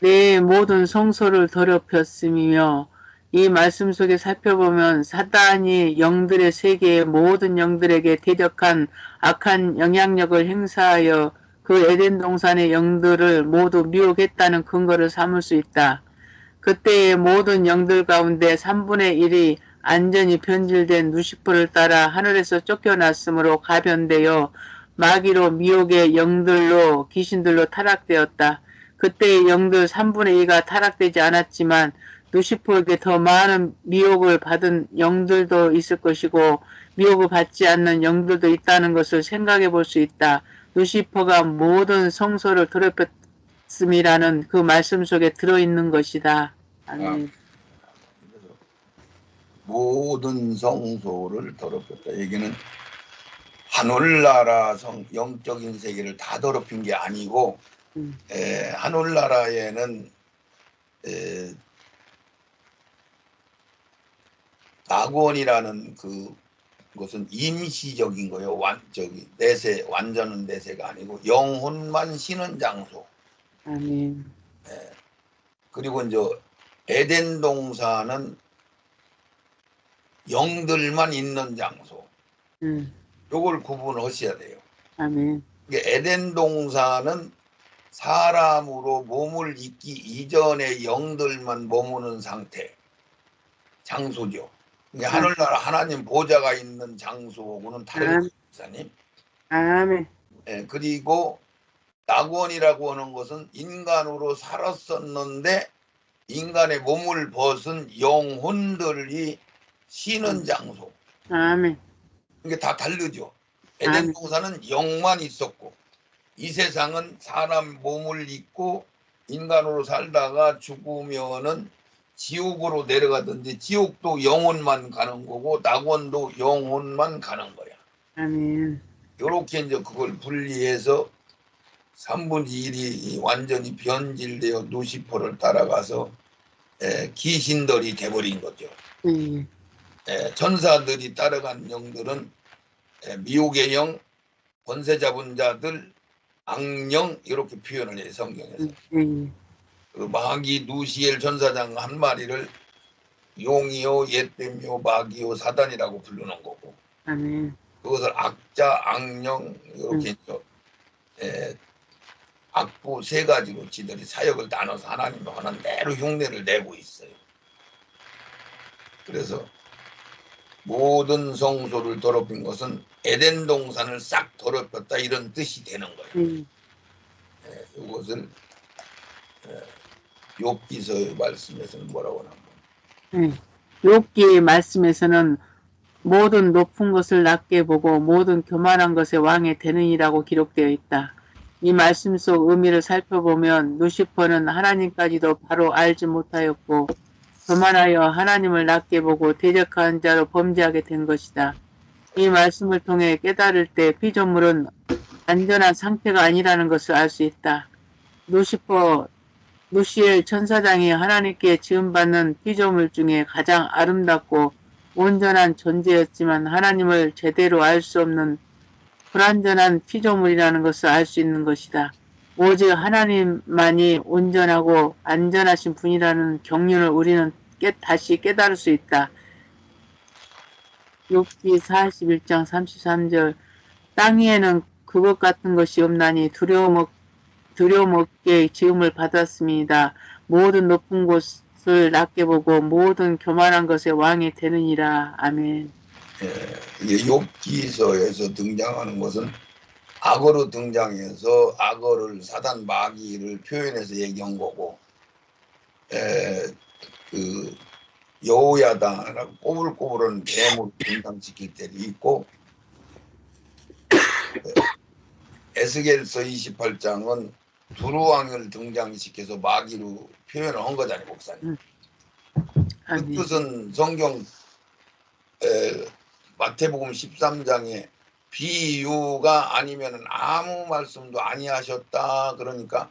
내 모든 성소를 더럽혔음이며 이 말씀 속에 살펴보면 사단이 영들의 세계의 모든 영들에게 대적한 악한 영향력을 행사하여 그 에덴 동산의 영들을 모두 미혹했다는 근거를 삼을 수 있다. 그때의 모든 영들 가운데 3분의 1이 안전히 변질된 루시퍼를 따라 하늘에서 쫓겨났으므로 가변되어 마귀로 미혹의 영들로 귀신들로 타락되었다. 그때의 영들 3분의 2가 타락되지 않았지만 루시퍼에게 더 많은 미혹을 받은 영들도 있을 것이고 미혹을 받지 않는 영들도 있다는 것을 생각해 볼 수 있다. 루시퍼가 모든 성소를 더럽혔음이라는 그 말씀 속에 들어있는 것이다. 아, 아멘. 그래서 모든 성소를 더럽혔다. 여기는 하늘나라 영적인 세계를 다 더럽힌 게 아니고 하늘나라에는 낙원이라는 그것은 임시적인 거예요. 내세, 완전한 내세가 아니고 영혼만 쉬는 장소. 아멘. 그리고 이제 에덴 동산은 영들만 있는 장소. 요걸 구분하셔야 돼요. 아멘. 에덴 동산은 사람으로 몸을 잇기 이전에 영들만 머무는 상태, 장소죠. 하늘나라 하나님 보좌가 있는 장소하고는 다른 거예요, 목사님. 아멘. 그리고 낙원이라고 하는 것은 인간으로 살았었는데 인간의 몸을 벗은 영혼들이 쉬는 장소. 아멘. 이게 다 다르죠. 에덴 동산은 영만 있었고 이 세상은 사람 몸을 입고 인간으로 살다가 죽으면은 지옥으로 내려가든지 지옥도 영혼만 가는 거고 낙원도 영혼만 가는 거야. 아멘. 요렇게 이제 그걸 분리해서 3분의 1이 완전히 변질되어 루시퍼를 따라가서 귀신들이 돼버린 거죠. 천사들이 따라간 영들은 미혹의 영, 권세 잡은 자들, 악령 이렇게 표현을 해요, 성경에서. 그 마귀 누시엘 전사장 한 마리를 용이요 옛뱀이요 마귀요 사단이라고 부르는 거고 그것을 악자, 악령 이렇게 악부 세 가지로 지들이 사역을 나눠서 하나님 하는 대로 흉내를 내고 있어요. 그래서 모든 성소를 더럽힌 것은 에덴 동산을 싹 더럽혔다 이런 뜻이 되는 거예요. 이것을 욥기서의 말씀에서는 뭐라고 하냐면 욥기의 말씀에서는 모든 높은 것을 낮게 보고 모든 교만한 것의 왕이 되느니라고 기록되어 있다. 이 말씀 속 의미를 살펴보면 루시퍼는 하나님까지도 바로 알지 못하였고 교만하여 하나님을 낮게 보고 대적한 자로 범죄하게 된 것이다. 이 말씀을 통해 깨달을 때 피조물은 안전한 상태가 아니라는 것을 알 수 있다. 루시엘 천사장이 하나님께 지음받는 피조물 중에 가장 아름답고 온전한 존재였지만 하나님을 제대로 알 수 없는 불완전한 피조물이라는 것을 알 수 있는 것이다. 오직 하나님만이 온전하고 안전하신 분이라는 경륜을 우리는 다시 깨달을 수 있다. 욥기 41장 33절 땅 위에는 그것 같은 것이 없나니 두려움 없게 지음을 받았습니다. 모든 높은 곳을 낮게 보고 모든 교만한 것의 왕이 되느니라. 아멘. 이게 욥기서에서 등장하는 것은 악어로 등장해서 악어를 사단 마귀를 표현해서 얘기한 거고 그 여호야다라고 꼬불꼬불한 뱀을 등장시킬 때도 있고 에스겔서 28장은 두루왕을 등장시켜서 마귀로 표현을 한 거잖아요, 목사님. 그 뜻은 성경 마태복음 13장에 비유가 아니면 아무 말씀도 아니하셨다. 그러니까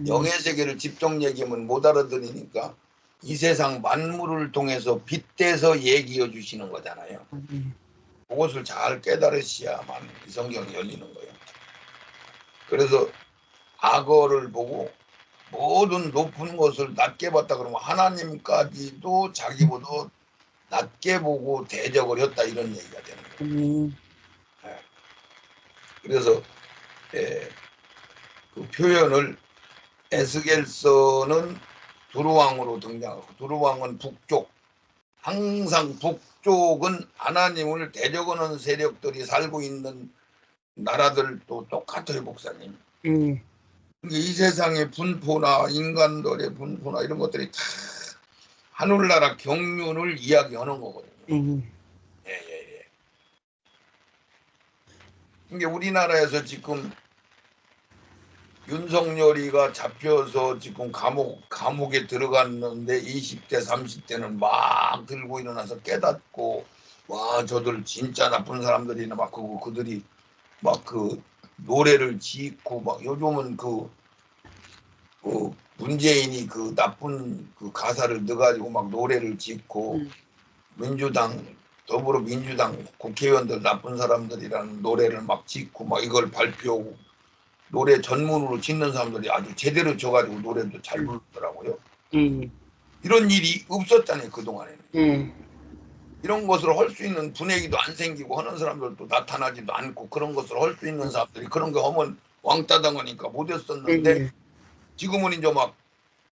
영의 세계를 집중 얘기하면 못 알아들으니까 이 세상 만물을 통해서 빗대서 얘기해 주시는 거잖아요. 그것을 잘 깨달으셔야만 이 성경이 열리는 거예요. 그래서 악어를 보고 모든 높은 것을 낮게 봤다 그러면 하나님까지도 자기보다 낮게 보고 대적을 했다 이런 얘기가 되는 거예요. 예. 그래서 그 표현을 에스겔서는 두루왕으로 등장하고 두루왕은 북쪽, 항상 북쪽은 하나님을 대적하는 세력들이 살고 있는 나라들도 똑같아요, 목사님. 그러니까 이 세상의 분포나 인간들의 분포나 이런 것들이 다 하늘나라 경륜을 이야기하는 거거든요. 예, 예, 예. 그러니까 우리나라에서 지금 윤석열이가 잡혀서 지금 감옥에 들어갔는데 20대, 30대는 막 들고 일어나서 깨닫고 와 저들 진짜 나쁜 사람들이나 막 그들이 막 그 노래를 짓고 막 요즘은 그 문재인이 그 나쁜 그 가사를 넣어가지고 막 노래를 짓고 민주당 더불어민주당 국회의원들 나쁜 사람들이라는 노래를 막 짓고 막 이걸 발표하고 노래 전문으로 짓는 사람들이 아주 제대로 져가지고 노래도 잘 부르더라고요. 이런 일이 없었잖아요, 그동안에는. 이런 것을 할 수 있는 분위기도 안 생기고 하는 사람들도 나타나지도 않고 그런 것을 할 수 있는 사람들이 그런 거 하면 왕따당하니까 못했었는데 지금은 이제 막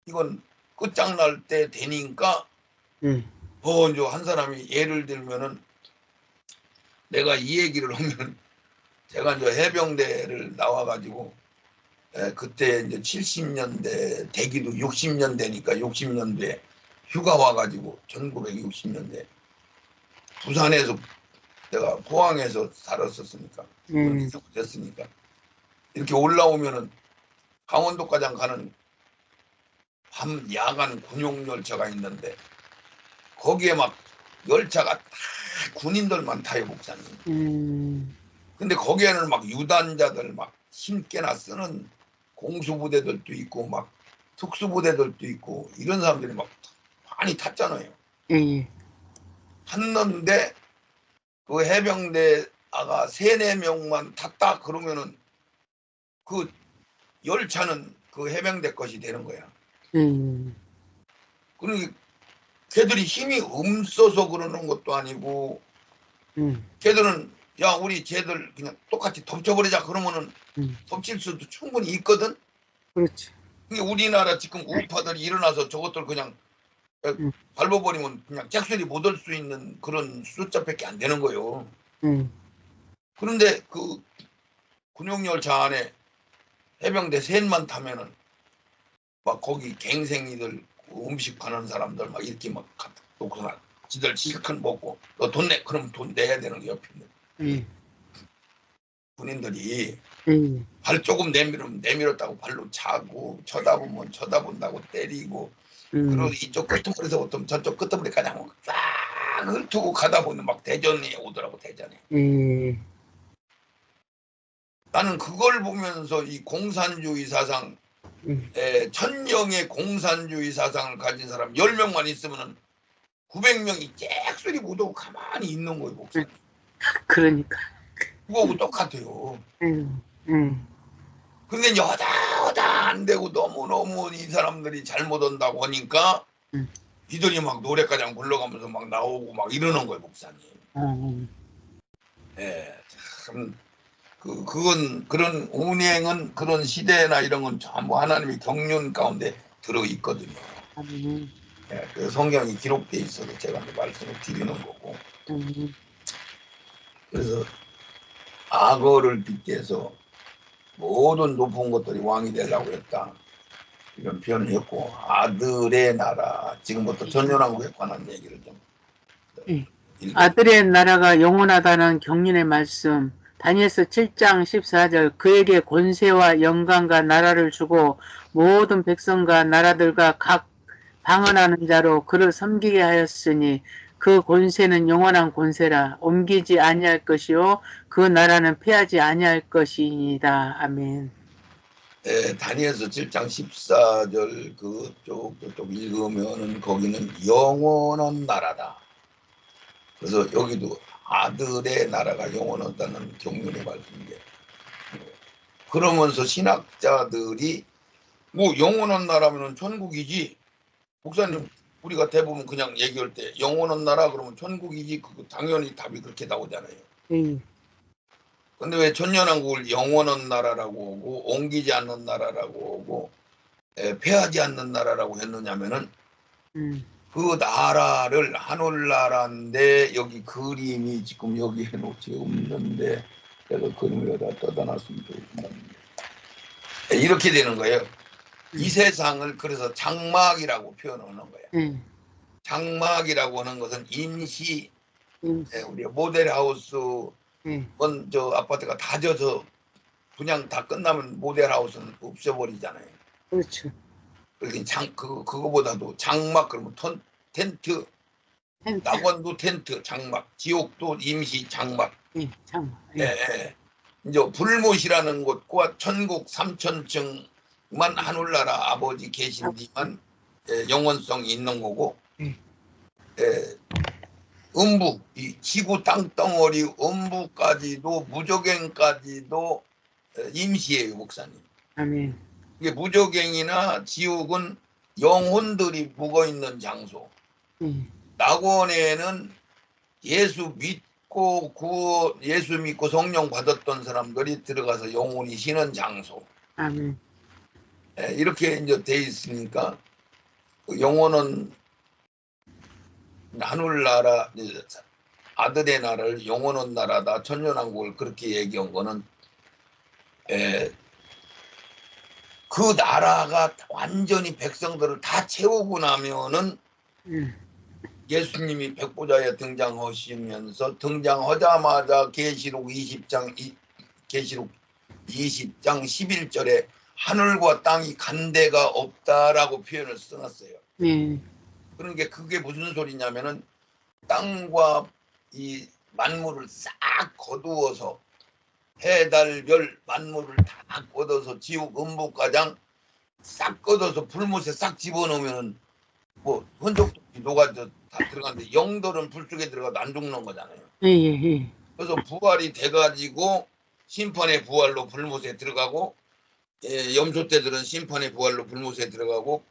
이건 끝장날 때 되니까 이제 한 사람이 예를 들면은 내가 이 얘기를 하면 제가 이제 해병대를 나와가지고 그때 이제 70년대 대기도 60년대니까 60년대 휴가 와가지고 1960년대 부산에서 내가 포항에서 살았었으니까 됐으니까 이렇게 올라오면은 강원도까지 가는 밤 야간 군용 열차가 있는데 거기에 막 열차가 다 군인들만 타요, 목사님. 근데 거기에는 막 유단자들 막 힘께나 쓰는 공수부대들도 있고 막 특수부대들도 있고 이런 사람들이 막 많이 탔잖아요. 탔는데 그 해병대가 3-4명만 탔다 그러면은 그 열차는 그 해병대 것이 되는 거야. 그러니 걔들이 힘이 없어서 그러는 것도 아니고 걔들은 야 우리 쟤들 그냥 똑같이 덮쳐버리자 그러면은 덮칠 수도 충분히 있거든. 그렇죠. 그러니까 우리나라 지금 우파들이 일어나서 저것들 그냥 밟아버리면 그냥 짝소리 못 할 수 있는 그런 숫자밖에 안 되는 거예요. 그런데 그 군용열차 안에 해병대 셋만 타면은 막 거기 갱생이들 음식 파는 사람들 막 이렇게 막 놓고서 지들 실컷 먹고 너 돈 내 그럼 돈 내야 되는 게 옆에 있는 군인들이 발 조금 내밀었다고 발로 차고 쳐다보면 쳐다본다고 때리고 그리고 이쪽 끄트머리서부터 저쪽 끄트머리까지 싹 훑고 가다 보면 막 대전에 오더라고 대전에. 나는 그걸 보면서 이 공산주의 사상 천령의 공산주의 사상을 가진 사람 10명만 있으면 900명이 잭소리 못하고 가만히 있는 거예요, 목사님. 그러니까. 그거하고 똑같아요. 근데 여다 안 되고 너무너무 이 사람들이 잘못 온다고 하니까 이들이 막 노래가장 불러가면서 막 나오고 막 이러는 거예요, 목사님. 예, 참, 그건, 그런 운행은 그런 시대나 이런 건 전부 하나님의 경륜 가운데 들어있거든요. 예, 그 성경이 기록돼 있어서 제가 말씀을 드리는 거고. 그래서 악어를 빗대서 모든 높은 것들이 왕이 되려고 했다. 이런 표현을 했고, 아들의 나라, 지금부터 전연왕국에 관한 얘기를 좀 아들의 나라가 영원하다는 경륜의 말씀 다니엘서 7장 14절 그에게 권세와 영광과 나라를 주고 모든 백성과 나라들과 각 방언하는 자로 그를 섬기게 하였으니 그 권세는 영원한 권세라 옮기지 아니할 것이요 그 나라는 패하지 아니할 것이니이다. 아멘. 다니엘서 7장 14절 그쪽 읽으면은 거기는 영원한 나라다. 그래서 여기도 아들의 나라가 영원하다는 경륜의 말씀인데 그러면서 신학자들이 뭐 영원한 나라면은 천국이지. 목사님, 우리가 대부분 그냥 얘기할 때 영원한 나라 그러면 천국이지. 그거 당연히 답이 그렇게 나오잖아요. 예. 근데 왜 천년왕국을 영원한 나라라고 오고 옮기지 않는 나라라고 오고 패하지 않는 나라라고 했느냐면은 그 나라를 하늘나라인데, 여기 그림이 지금 여기 해놓지 없는데 내가 그림을 여기다 떠다 놨으면 좋겠는데, 이렇게 되는 거예요. 이 세상을 그래서 장막이라고 표현하는 거예요. 장막이라고 하는 것은 임시, 우리 모델하우스, 저 아파트가 다 져서 분양 다 끝나면 모델하우스는 없애버리잖아요. 그렇죠. 그거보다도 장막, 그러면 텐트, 낙원도 텐트, 장막, 지옥도 임시 장막. 예, 장막. 예, 예. 이제 불못이라는 곳과 천국 3천층만 하늘나라 아버지 계신 뒤만 영원성이 있는 거고, 음부, 이 지구 땅덩어리 음부까지도, 무저갱까지도 임시예요, 목사님. 아멘. 이게 무저갱이나 지옥은 영혼들이 묵어 있는 장소. 낙원에는 예수 믿고 성령 받았던 사람들이 들어가서 영혼이 쉬는 장소. 아멘. 이렇게 이제 돼 있으니까 그 영혼은 하늘나라, 아들의 나라를 영원한 나라다, 천년왕국을 그렇게 얘기한 거는 그 나라가 완전히 백성들을 다 채우고 나면은 예수님이 백보자에 등장하시면서, 등장하자마자 계시록 20장 11절에 하늘과 땅이 간데가 없다라고 표현을 써놨어요. 그런 게, 그게 무슨 소리냐면은 땅과 이 만물을 싹 거두어서, 해, 달, 별 만물을 다 걷어서 지옥 음부가장 싹 걷어서 불못에 싹 집어넣으면은 뭐 흔적도 녹아져 다 들어가는데, 영들은 불 속에 들어가도 안 죽는 거잖아요. 그래서 부활이 돼가지고 심판의 부활로 불못에 들어가고, 염소 떼들은 심판의 부활로 불못에 들어가고,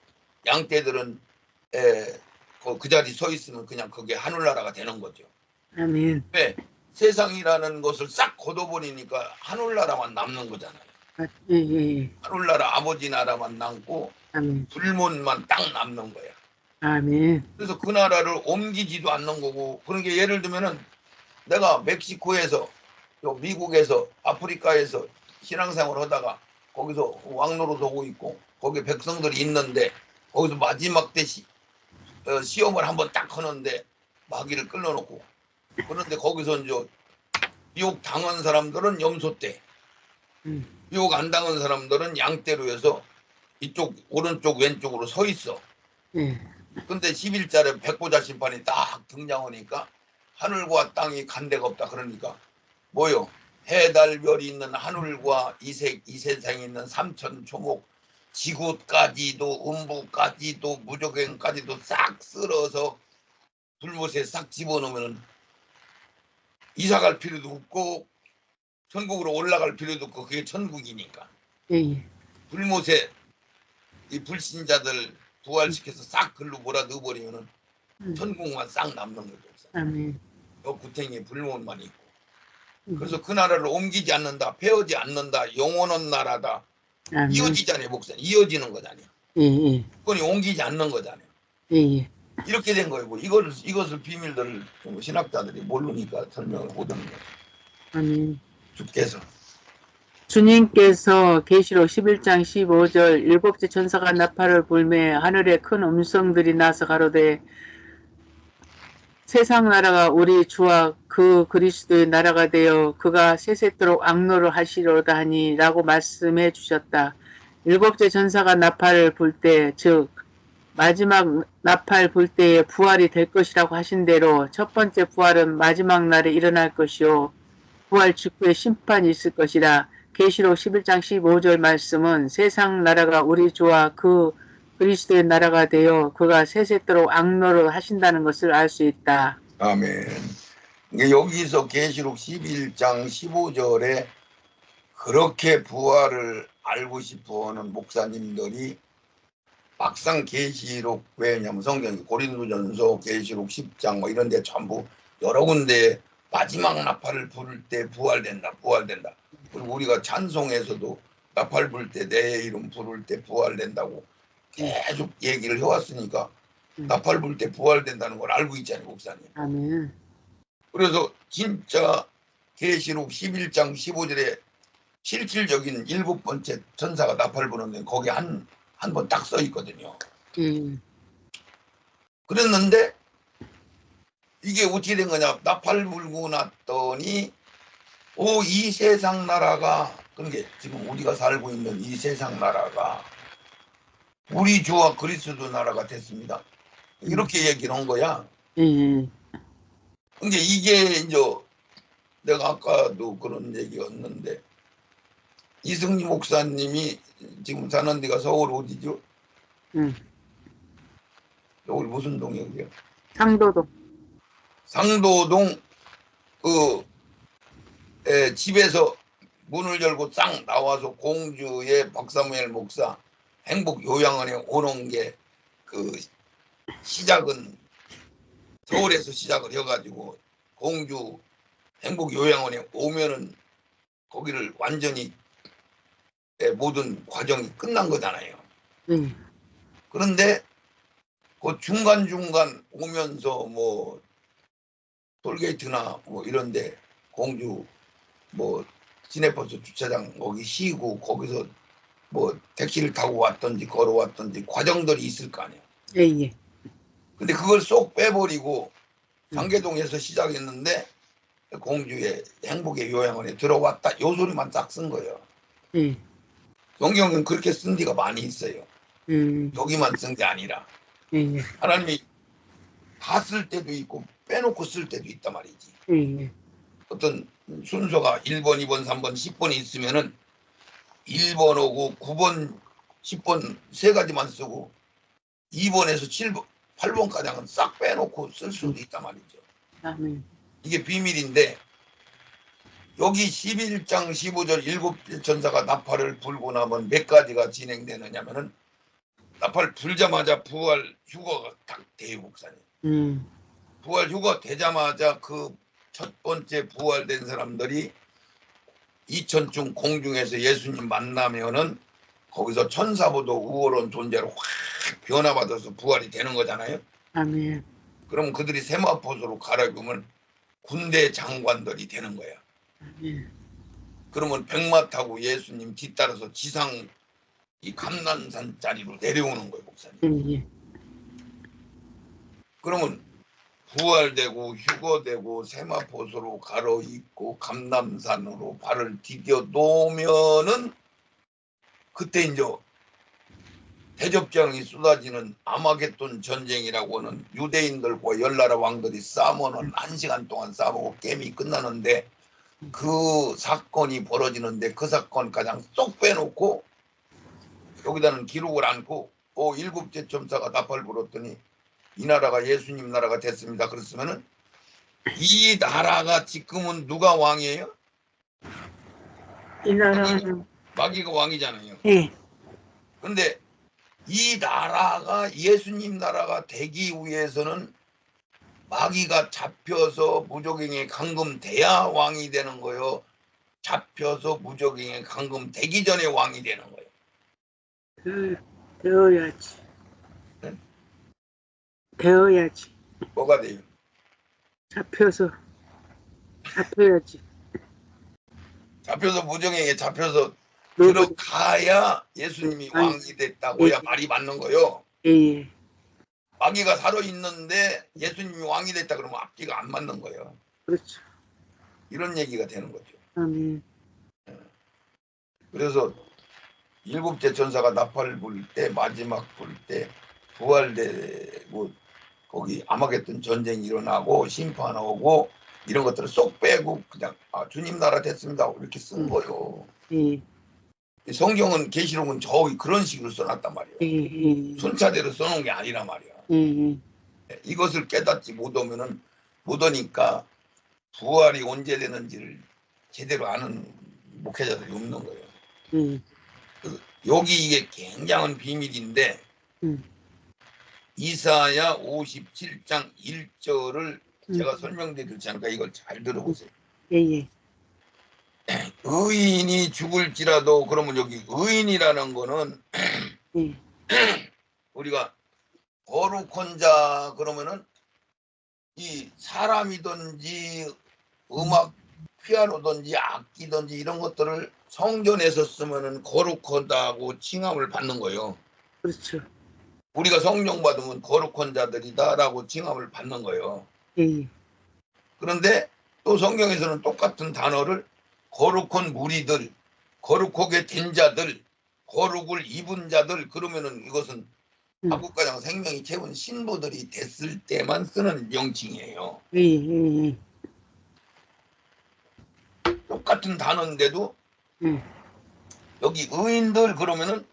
양 떼들은 그 자리 서 있으면 그냥 그게 하늘나라가 되는 거죠. 아멘. 왜? 세상이라는 것을 싹 걷어버리니까 하늘나라만 남는 거잖아요. 하늘나라 아버지 나라만 남고, 아멘. 불못만 딱 남는 거야. 아멘. 그래서 그 나라를 옮기지도 않는 거고. 그런 게, 예를 들면은 내가 멕시코에서, 미국에서, 아프리카에서 신앙생활을 하다가 거기서 왕노릇 하고 있고, 거기 백성들이 있는데, 거기서 마지막 때 시험을 한번 딱 하는데 마귀를 끌어놓고, 그런데 거기서 이제 유혹 당한 사람들은 염소떼, 유혹 안 당한 사람들은 양떼로 해서 이쪽 오른쪽 왼쪽으로 서 있어. 근데 11절에 백보자 심판이 딱 등장하니까 하늘과 땅이 간데가 없다. 그러니까 뭐요? 해, 달, 별이 있는 하늘과 이 세상에 있는 삼천 초목, 지구까지도, 음부까지도, 무저갱까지도 싹 쓸어서 불못에 싹 집어넣으면 이사 갈 필요도 없고 천국으로 올라갈 필요도 없고, 그게 천국이니까. 불못에 이 불신자들 부활시켜서 싹 글로 몰아 넣어버리면은 천국만 싹 남는 거죠. 아멘. 저 구탱이에 불못만 있고. 그래서 그 나라를 옮기지 않는다, 패하지 않는다, 영원한 나라다. 아멘. 이어지잖아요, 목사님. 이어지는 거잖아요. 그건 옮기지 않는 거잖아요. 이렇게 된 거예요. 이것을 비밀들을 신학자들이 모르니까 설명을 못하는 거예요. 아멘. 주께서 주님께서 계시록 11장 15절 일곱째 천사가 나팔을 불매 하늘에 큰 음성들이 나서 가로되 세상 나라가 우리 주와 그 그리스도의 나라가 되어 그가 세세토록 악노를 하시려다 하니 라고 말씀해 주셨다. 일곱째 천사가 나팔을 불 때, 즉 마지막 나팔 불 때에 부활이 될 것이라고 하신 대로 첫 번째 부활은 마지막 날에 일어날 것이요 부활 직후에 심판이 있을 것이라. 계시록 11장 15절 말씀은 세상 나라가 우리 주와 그 그리스도의 나라가 되어 그가 세세토록 악노를 하신다는 것을 알 수 있다. 아멘. 여기서 계시록 11장 15절에 그렇게 부활을 알고 싶어하는 목사님들이 막상 계시록, 왜냐면 성경이 고린도전서, 계시록 10장 뭐 이런 데 전부 여러 군데 마지막 나팔을 부를 때 부활된다, 부활된다. 그리고 우리가 찬송에서도 나팔 불 때 내 이름 부를 때 부활된다고 계속 얘기를 해왔으니까 나팔 불 때 부활된다는 걸 알고 있잖아요, 목사님. 아멘. 그래서 진짜 계시록 11장 15절에 실질적인 7번째 천사가 나팔 부는데 거기 한 번 딱 써 있거든요. 그랬는데 이게 어떻게 된 거냐? 나팔 불고 났더니 이 세상 나라가, 그게 지금 우리가 살고 있는 이 세상 나라가 우리 주와 그리스도 나라가 됐습니다. 이렇게 얘기를 한 거야. 그러니까 이게 이제 내가 아까도 그런 얘기였는데, 이승리 목사님이 지금 사는 데가 서울 어디죠? 서울 무슨 동이요? 상도동. 상도동. 집에서 문을 열고 싹 나와서 공주의 박사무엘 목사 행복 요양원에 오는 게 그 시작은 서울에서 시작을 해가지고 공주 행복 요양원에 오면은 거기를 완전히 모든 과정이 끝난 거잖아요. 그런데 그 중간중간 오면서 뭐 톨게이트나 뭐 이런데 공주 뭐 시내버스 주차장 거기 쉬고 거기서 뭐 택시를 타고 왔던지 걸어왔던지 과정들이 있을 거 아니에요. 근데 그걸 쏙 빼버리고 상계동에서 시작했는데 공주의 행복의 요양원에 들어왔다, 요 소리만 딱 쓴 거예요. 성경은 그렇게 쓴 데가 많이 있어요. 여기만 쓴 게 아니라 하나님이 다 쓸 때도 있고 빼놓고 쓸 때도 있단 말이지. 어떤 순서가 1번, 2번, 3번, 10번이 있으면은 1번하고 9번, 10번 세 가지만 쓰고 2번에서 7번, 8번까지는 싹 빼놓고 쓸 수도 있단 말이죠. 이게 비밀인데, 여기 11장 15절 7 천사가 나팔을 불고 나면 몇 가지가 진행되느냐면은, 나팔 불자마자 부활 휴거가 딱 돼요, 목사님. 부활 휴거 되자마자 그 첫 번째 부활된 사람들이 이천중 공중에서 예수님 만나면은 거기서 천사보다 우월한 존재로 확 변화받아서 부활이 되는 거잖아요. 아멘. 그럼 그들이 세마포소로 갈아입으면 군대 장관들이 되는 거야. 그러면 백마 타고 예수님 뒤따라서 지상 이 감난산 자리로 내려오는 거예요, 목사님. 그러면 부활되고 휴거되고 세마포소로 갈아입고 감남산으로 발을 디뎌 놓으면은 그때 이제 대접장이 쏟아지는 아마겟돈 전쟁이라고 하는, 유대인들과 열나라 왕들이 싸우는 1시간 동안 싸우고 게임이 끝나는데, 그 사건이 벌어지는데 그 사건 가장 쏙 빼놓고 여기다는 기록을 않고 7째 점사가 나팔 불었더니 이 나라가 예수님 나라가 됐습니다. 그랬으면은 이 나라가 지금은 누가 왕이에요? 이 나라는 마귀가 왕이잖아요. 예. 그런데 이 나라가 예수님 나라가 되기 위해서는 마귀가 잡혀서 무적행에 감금돼야 왕이 되는 거예요? 잡혀서 무적행에 감금되기 전에 왕이 되는 거예요? 되어야지. 네? 되어야지. 뭐가 돼요? 잡혀야지. 잡혀서 무적행에 잡혀서 들어가야 예수님이 왕이 됐다고야 말이 맞는 거예요. 예. 마귀가 살아있는데 예수님이 왕이 됐다 그러면 앞뒤가 안 맞는 거예요. 그렇죠. 이런 얘기가 되는 거죠. 아멘. 그래서 7째 천사가 나팔을 불 때, 마지막 불 때 부활되고 거기 아마겟돈 전쟁이 일어나고 심판하고 이런 것들을 쏙 빼고 그냥 주님 나라 됐습니다 이렇게 쓴 거예요. 성경은 계시록은 저기 그런 식으로 써놨단 말이에요. 순차대로 써놓은 게 아니란 말이야. 이것을 깨닫지 못하니까 부활이 언제 되는지를 제대로 아는 목회자들이 없는 거예요. 여기 이게 굉장한 비밀인데 이사야 57장 1절을 제가 설명드릴 테니까 이걸 잘 들어보세요. 예. 의인이 죽을지라도 그러면 여기 의인이라는 거는 예. 우리가 거룩한 자 그러면은 이 사람이든지 음악 피아노든지 악기든지 이런 것들을 성전에서 쓰면은 거룩하다고 칭함을 받는 거예요. 그렇죠. 우리가 성령 받으면 거룩한 자들이다라고 칭함을 받는 거예요. 예. 그런데 또 성경에서는 똑같은 단어를 거룩한 무리들, 거룩하게 된 자들, 거룩을 입은 자들 그러면은 이것은 한국가장 생명이 채운 신부들이 됐을 때만 쓰는 명칭이에요. 예. 똑같은 단어인데도 여기 의인들 그러면은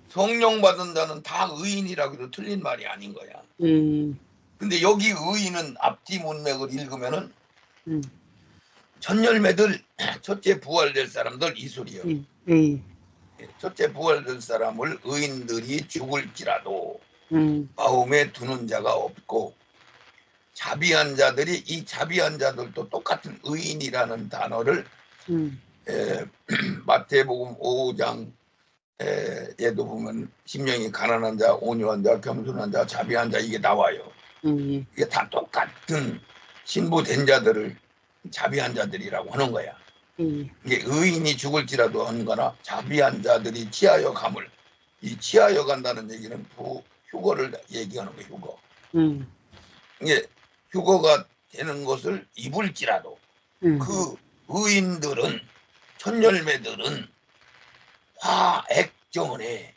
성령 받은 자는 다 의인이라고 해도 틀린 말이 아닌 거야. 근데 여기 의인은 앞뒤 문맥을 읽으면은 천열매들 첫째 부활될 사람들 이 소리요. 첫째 부활될 사람을 의인들이 죽을지라도 마음에 두는 자가 없고 자비한 자들이 이 자비한 자들도 똑같은 의인이라는 단어를 마태복음 5장 에도 보면 심령이 가난한 자, 온유한 자, 겸손한 자, 자비한 자 이게 나와요. 이게 다 똑같은 신부된 자들을 자비한 자들이라고 하는 거야. 이게 의인이 죽을지라도 하는 거나 자비한 자들이 취하여 감을 이 취하여 간다는 얘기는 휴거를 얘기하는 거예요. 휴거. 이게 휴거가 되는 것을 입을지라도 그 의인들은 천열매들은 화액전에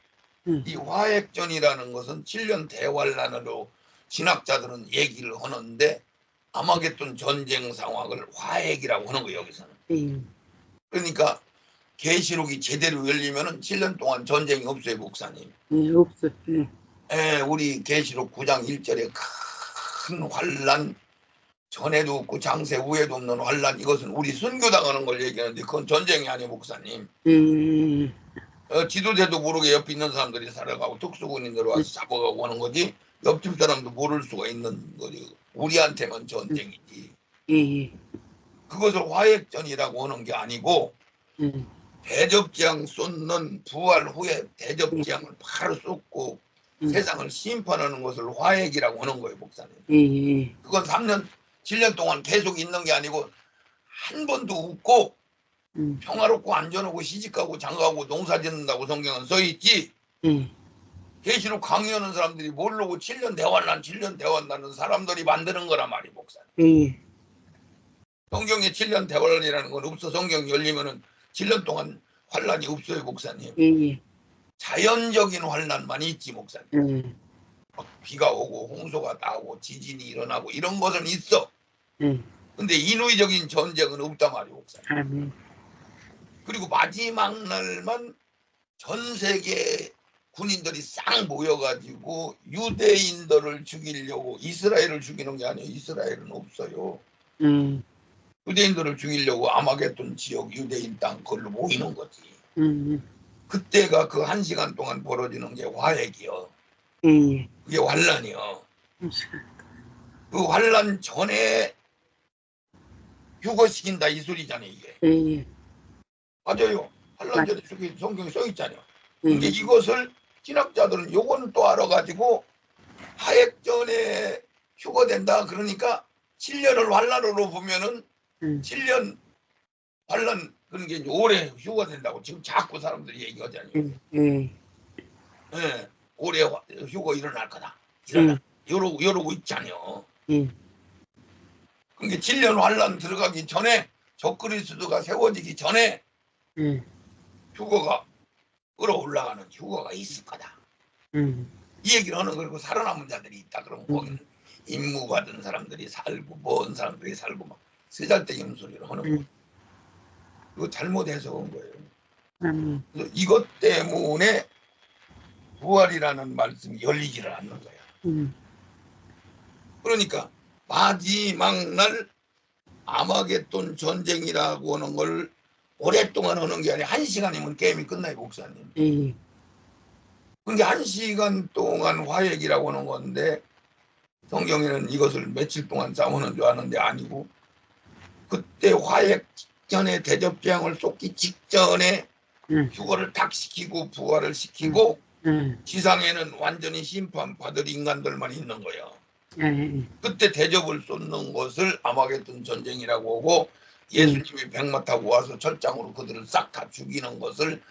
이 화액전이라는 것은 7년 대환란으로 신학자들은 얘기를 하는데 아마겟돈 전쟁 상황을 화액이라고 하는 거예요. 여기서는. 그러니까 계시록이 제대로 열리면은 7년 동안 전쟁이 없어요. 목사님. 없어. 우리 계시록 9장 1절에 큰 환란 전에도 없고 장세 후에도 없는 환란 이것은 우리 순교당하는 걸 얘기하는데 그건 전쟁이 아니에요. 목사님. 지도자도 모르게 옆에 있는 사람들이 살아가고 특수군인들 와서 잡아가고 하는 거지 옆집 사람도 모를 수가 있는 거지. 우리한테만 전쟁이지. 그것을 화액전이라고 하는 게 아니고 대접지향 쏟는 부활 후에 대접지향을 바로 쏟고 세상을 심판하는 것을 화액이라고 하는 거예요. 목사님. 그건 3년 7년 동안 계속 있는 게 아니고 한 번도 없고 평화롭고 안전하고 시집가고 장가가고 농사 짓는다고 성경은 써있지. 계시록 강의하는 사람들이 모르고 7년 대환란은 사람들이 만드는 거란 말이에요. 목사님. 성경에 7년 대환란이라는 건 없어. 성경 열리면은 7년 동안 환란이 없어요. 목사님. 자연적인 환란만 있지. 목사님. 비가 오고 홍수가 나고 지진이 일어나고 이런 것은 있어. 근데 인위적인 전쟁은 없단 말이에요. 목사님. 그리고 마지막 날만 전 세계 군인들이 싹 모여가지고 유대인들을 죽이려고 이스라엘을 죽이는 게 아니에요. 이스라엘은 없어요. 유대인들을 죽이려고 아마겟돈 지역 유대인 땅 그걸로 모이는 거지. 그때가 그 1시간 동안 벌어지는 게 화액이요. 그게 환란이요. 그 환란 전에 휴거시킨다 이 소리잖아요. 이게. 맞아요. 환란 전에 성경에 써있잖아요. 근데 이것을 신학자들은 요거는 또 알아가지고 화액전에 휴거된다. 그러니까 7년을 환란으로 보면은 7년 환란 그런 게 이제 올해 휴거된다고 지금 자꾸 사람들이 얘기하잖아요. 올해 휴거 일어날 거다. 이러고 있잖아요. 그러니까 7년 환란 들어가기 전에 적그리스도가 세워지기 전에 휴거가 끌어올라가는 휴거가 있을 거다. 이 얘기를 하는 거고 살아남은 자들이 있다. 그러면 거기는 임무 받은 사람들이 살고 먼 사람들이 살고 막 쓰잘데기 소리를 하는 거예요. 이거 잘못 해석한 거예요. 그래서 이것 때문에 부활이라는 말씀이 열리지를 않는 거야. 그러니까 마지막 날 아마겟돈 전쟁이라고 하는 걸 오랫동안 하는 게 아니라 1시간이면 게임이 끝나요, 목사님. 예. 그러니까 1시간 동안 화액이라고 하는 건데 성경에는 이것을 며칠 동안 싸우는 줄 아는데 아니고 그때 화액 직전에 대접재앙을 쏟기 직전에 휴거를 탁 시키고 부활을 시키고 지상에는 완전히 심판받을 인간들만 있는 거예요. 그때 대접을 쏟는 것을 아마겟돈 전쟁이라고 하고 예수님이 백마 타고 와서 철장으로 그들을 싹 다 죽이는 것을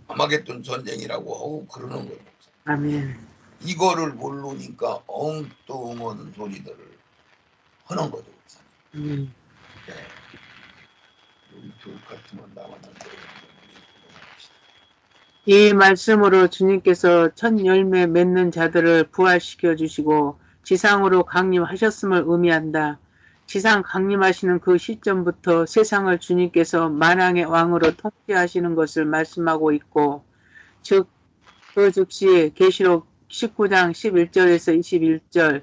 아마겟돈 전쟁이라고 하고 그러는 거예요. 아멘. 이거를 모르니까 엉뚱한 소리들을 하는 거죠. 네. 여기 교육 같으면 나왔는데 이 말씀으로 주님께서 첫 열매 맺는 자들을 부활시켜 주시고 지상으로 강림하셨음을 의미한다. 지상 강림하시는 그 시점부터 세상을 주님께서 만왕의 왕으로 통치하시는 것을 말씀하고 있고 즉 그 즉시 계시록 19장 11절에서 21절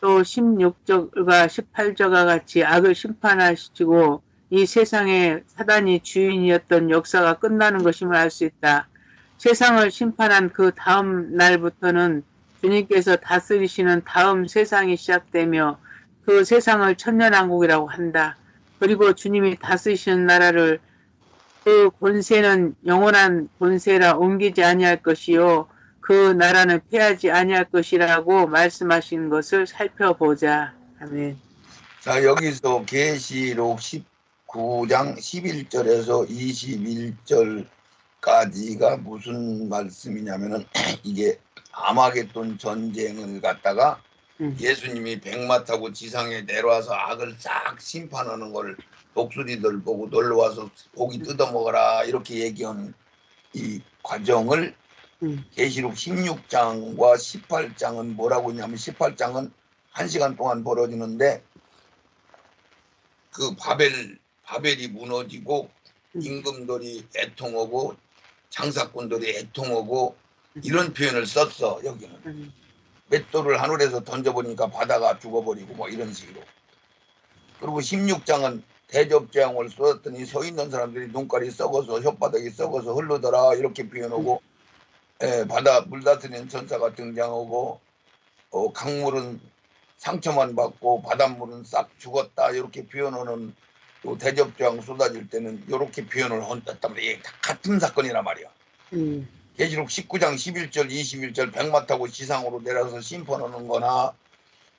또 16절과 18절과 같이 악을 심판하시고 이 세상에 사단이 주인이었던 역사가 끝나는 것임을 알 수 있다. 세상을 심판한 그 다음 날부터는 주님께서 다스리시는 다음 세상이 시작되며 그 세상을 천년왕국이라고 한다. 그리고 주님이 다스리시는 나라를 그 권세는 영원한 권세라 옮기지 아니할 것이요 그 나라는 패하지 아니할 것이라고 말씀하신 것을 살펴보자. 아멘. 자, 여기서 계시록 19장 11절에서 21절까지가 무슨 말씀이냐면은 이게 아마겟돈 전쟁을 갖다가 예수님이 백마 타고 지상에 내려와서 악을 싹 심판하는 걸 독수리들 보고 놀러와서 고기 뜯어먹어라 이렇게 얘기하는 이 과정을 계시록 16장과 18장은 뭐라고 했냐면 18장은 1시간 동안 벌어지는데 그 바벨이 무너지고 임금들이 애통하고 장사꾼들이 애통하고 이런 표현을 썼어. 여기는 맷돌을 하늘에서 던져버리니까 바다가 죽어버리고 뭐 이런 식으로. 그리고 16장은 대접재앙을 쏟았더니 서 있는 사람들이 눈깔이 썩어서 혓바닥이 썩어서 흐르더라 이렇게 표현하고 바다 물다스리는 천사가 등장하고 강물은 상처만 받고 바닷물은 싹 죽었다 이렇게 표현하는 또 대접재앙 쏟아질 때는 이렇게 표현을 했단 말이야. 이게 같은 사건이란 말이야. 계시록 19장 11절 21절 백마 타고 지상으로 내려서 심판하는 거나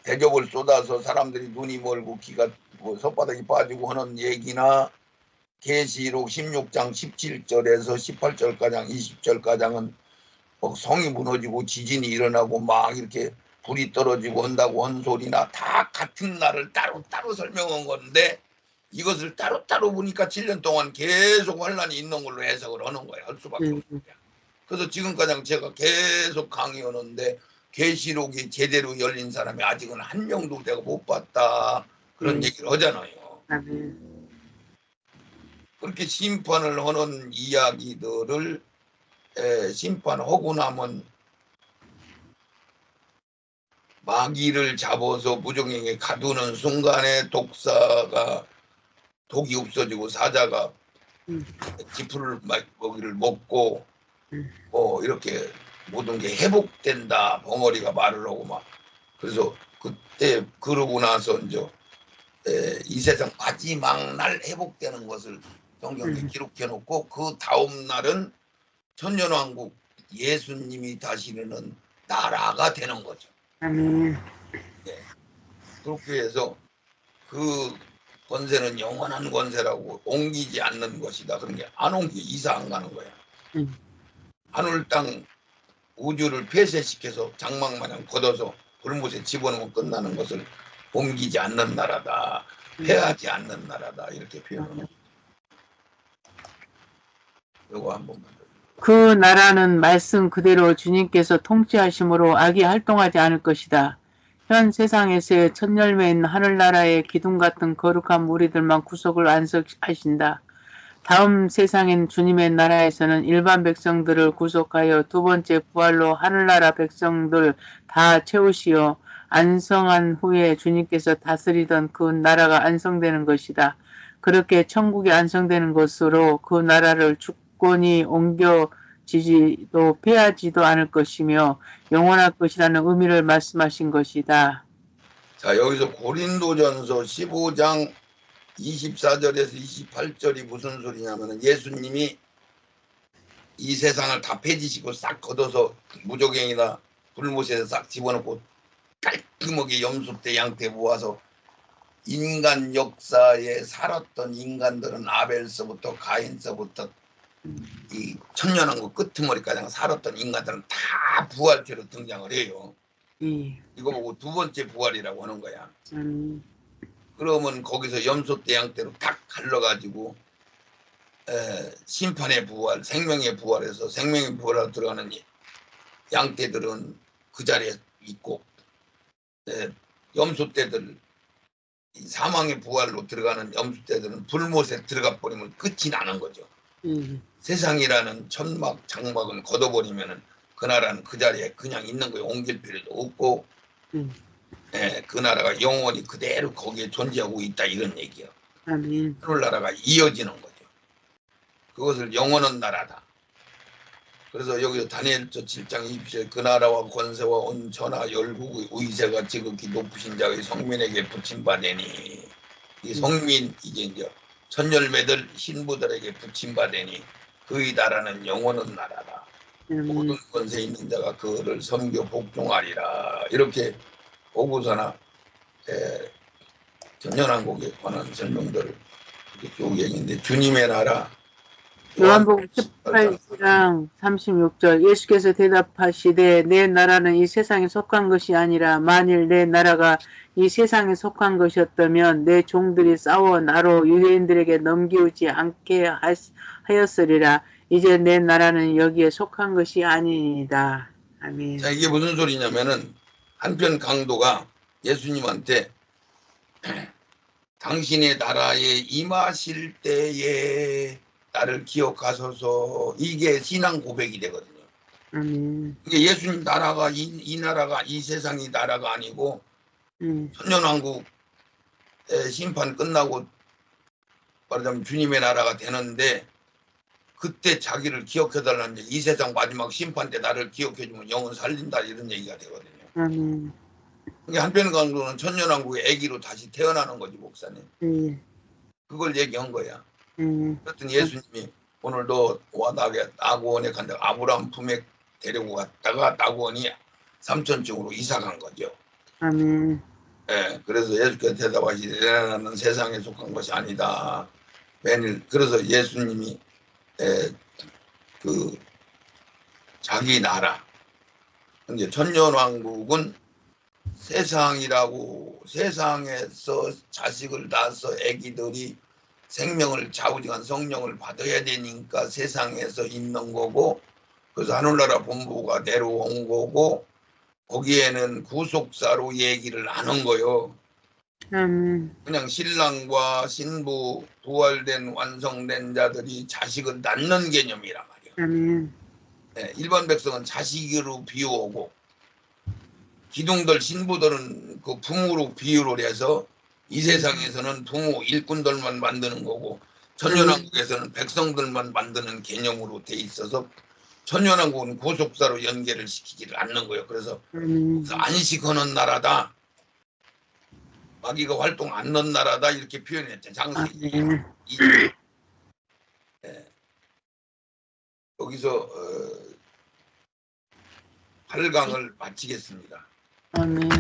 대접을 쏟아서 사람들이 눈이 멀고 귀가 뭐 손바닥이 빠지고 하는 얘기나 계시록 16장 17절에서 18절가량 20절가량은 성이 무너지고 지진이 일어나고 막 이렇게 불이 떨어지고 한다고 한 소리나 다 같은 날을 따로따로 설명한 건데 이것을 따로따로 보니까 7년 동안 계속 환란이 있는 걸로 해석을 하는 거야. 할 수밖에 없는 거야. 그래서 지금까지 제가 계속 강의하는데 계시록이 제대로 열린 사람이 아직은 한 명도 내가 못 봤다. 그런 얘기를 하잖아요. 그렇게 심판을 하는 이야기들을 심판하고 나면 마귀를 잡아서 무정에게 가두는 순간에 독이 없어지고 사자가 지푸를 먹이를 먹고 이렇게 모든 게 회복된다 벙어리가 말을 하고 막 그래서 그때 그러고 나서 이제 이 세상 마지막 날 회복되는 것을 성경에 기록해 놓고 그 다음 날은 천년왕국 예수님이 다시는 나라가 되는 거죠. 아멘. 네. 그렇게 해서 그 권세는 영원한 권세라고 옮기지 않는 것이다. 그런 게 안 옮기 이사 안 가는 거야. 하늘 땅 우주를 폐쇄시켜서 장막마냥 걷어서 불못에 집어넣으면 끝나는 것을 옮기지 않는 나라다. 패하지 않는 나라다. 이렇게 표현합니다. 이거 한 번만 더. 그 나라는 말씀 그대로 주님께서 통치하심으로 악이 활동하지 않을 것이다. 현 세상에서의 첫 열매인 하늘나라의 기둥 같은 거룩한 무리들만 구속을 안석하신다. 다음 세상인 주님의 나라에서는 일반 백성들을 구속하여 두 번째 부활로 하늘나라 백성들 다 채우시어 안성한 후에 주님께서 다스리던 그 나라가 안성되는 것이다. 그렇게 천국에 안성되는 것으로 그 나라를 주권이 옮겨지지도 패하지도 않을 것이며 영원할 것이라는 의미를 말씀하신 것이다. 자, 여기서 고린도전서 15장 24절에서 28절이 무슨 소리냐면 예수님이 이 세상을 다 폐지시고 싹 걷어서 무조갱이나 불못에 싹 집어넣고 깔끔하게 염소떼 양떼 모아서 인간 역사에 살았던 인간들은 아벨서부터 가인서부터 이 천년왕국 끄트머리까지 살았던 인간들은 다 부활체로 등장을 해요. 예. 이거 보고 두 번째 부활이라고 하는 거야. 아멘. 그러면 거기서 염소떼 양떼로 탁 갈라가지고 심판의 부활, 생명의 부활에서 생명의 부활로 들어가는 양떼들은 그 자리에 있고 염소떼들 사망의 부활로 들어가는 염소떼들은 불못에 들어가 버리면 끝이 나는 거죠. 세상이라는 천막 장막을 걷어버리면은 그 나라는 그 자리에 그냥 있는 거예요. 옮길 필요도 없고 그 나라가 영원히 그대로 거기에 존재하고 있다 이런 얘기예요. 아멘. 하늘나라가 이어지는 거죠. 그것을 영원한 나라다. 그래서 여기서 다니엘서 7장 20절 그 나라와 권세와 온 천하 열국의 의세가 지극히 높으신 자의 성민에게 붙임받으니 이 성민 이제 천열매들 신부들에게 붙임받으니 그의 나라는 영원한 나라다. 모든 권세 있는 자가 그를 섬겨 복종하리라. 이렇게 보고서나 천년왕국에 관한 설명들을 쭉 얘기했는데 주님의 나라 요한복음 18장 36절 예수께서 대답하시되 내 나라는 이 세상에 속한 것이 아니라 만일 내 나라가 이 세상에 속한 것이었다면 내 종들이 싸워 나로 유대인들에게 넘기우지 않게 하였으리라. 이제 내 나라는 여기에 속한 것이 아니니이다. 아멘. 자, 이게 무슨 소리냐면은 한편 강도가 예수님한테 당신의 나라에 임하실 때에 나를 기억하소서 이게 신앙 고백이 되거든요. 이게 예수님 나라가 이 나라가 이 세상이 나라가 아니고 천년왕국 심판 끝나고 말하자면 주님의 나라가 되는데 그때 자기를 기억해달라는 얘기, 이 세상 마지막 심판 때 나를 기억해주면 영은 살린다 이런 얘기가 되거든요. 이게 한편 강도는 천년왕국의 아기로 다시 태어나는 거지 목사님. 그걸 얘기한 거야. 그랬더니 예수님이 오늘도 나고원에 간다 아브라함 품에 데리고 갔다가 나고원이 삼촌집으로 이사 간 거죠. 그래서 예수께서 대답하시되 내 나라는 세상에 속한 것이 아니다. 그래서 예수님이 그 자기 나라 이제 천년왕국은 세상이라고 세상에서 자식을 낳아서 아기들이 생명을 좌우지간 성령을 받아야 되니까 세상에서 있는 거고 그래서 하늘나라 본부가 내려온 거고 거기에는 구속사로 얘기를 안 한 거요. 그냥 신랑과 신부 부활된 완성된 자들이 자식을 낳는 개념이란 말이에요. 일반 백성은 자식으로 비유하고 기둥들 신부들은 그 부모로 비유를 해서 이 세상에서는 부모 일꾼들만 만드는 거고 천년왕국에서는 백성들만 만드는 개념으로 돼 있어서 천년왕국은 고속사로 연계를 시키지를 않는 거예요. 그래서 안식하는 나라다. 마귀가 활동 안 넣는 나라다 이렇게 표현했죠. 장세기. 여기서 8강을 마치겠습니다.